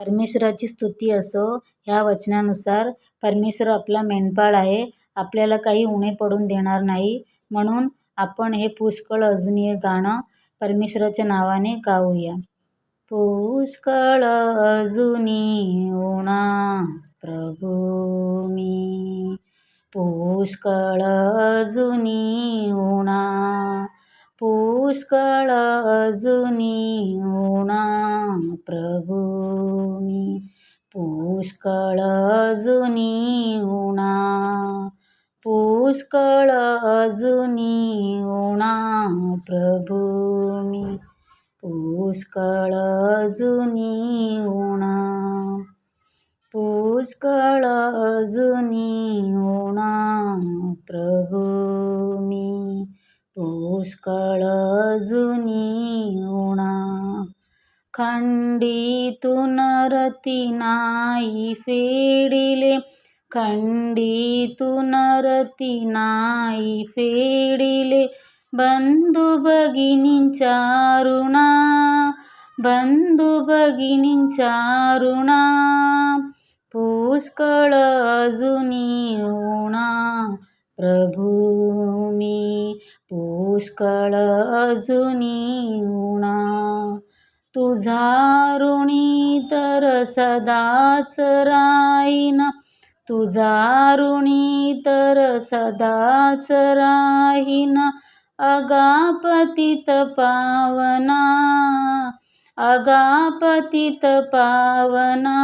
परमेश्वराची स्तुती असो. ह्या वचनानुसार परमेश्वर आपला मेंढपाळ आहे, आपल्याला काही उणे पडून देणार नाही. म्हणून आपण हे पुष्कळ अजूनी हे गाणं परमेश्वराच्या नावाने गाऊया. पुष्कळ अजूनी उणा प्रभू मी, पुष्कळ अजूनी उणा, पुष्कळ अजूनी उणा प्रभू मी, पुष्कळ अजूनी उणा, पुष्कळ अजूनी उणा प्रभू मी, पुष्कळ अजूनी उणा, पुष्कळ अजूनी उणा प्रभू मी, पुष्कळ अजूनी उणा. खंडीतून रती नाही फेडिले, खंडीतून रती नाही फेडिले, बंधू भगिनींच्या ऋणा, बंधू भगिनींच्या ऋणा, पुष्कळ अजूनी उणा प्रभू मी, पुष्कळ अजूनी उणा. तुझा ऋणी तर सदाच राहीन, तुझा ऋणी तर सदाच राहीन, अगापतित पावना, अगापतित पावना,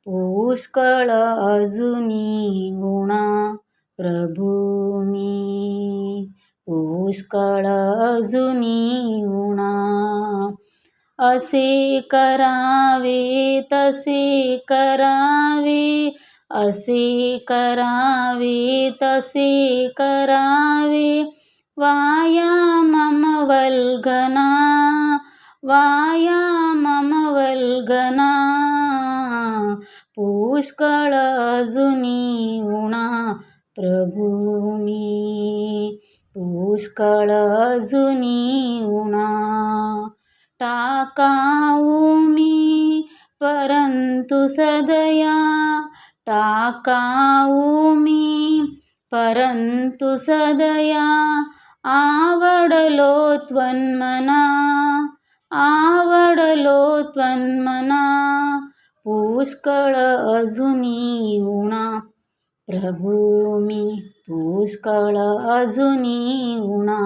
पुष्कळ अजूनी उणा प्रभू मी, पुष्कळ अजूनी उणा. असे करावे तसे करावे, असे करावे तसे करावे, वाया मम वल्गना, वाया मम वल्गना, पुष्कळ अजूनी उणा प्रभू मी, पुष्कळ अजूनी उणा. टाकाऊ मी परंतु सदया, टाकाऊ मी परंतु सदया, आवडलो त्वन्मना, आवडलो त्वन्मना, पुष्कळ अजूनी उणा प्रभू मी, पुष्कळ अजूनी उणा,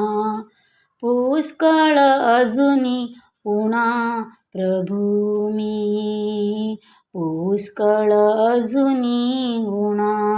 पुष्कळ अजूनी उणा प्रभू मी, पुष्कळ अजूनी उणा.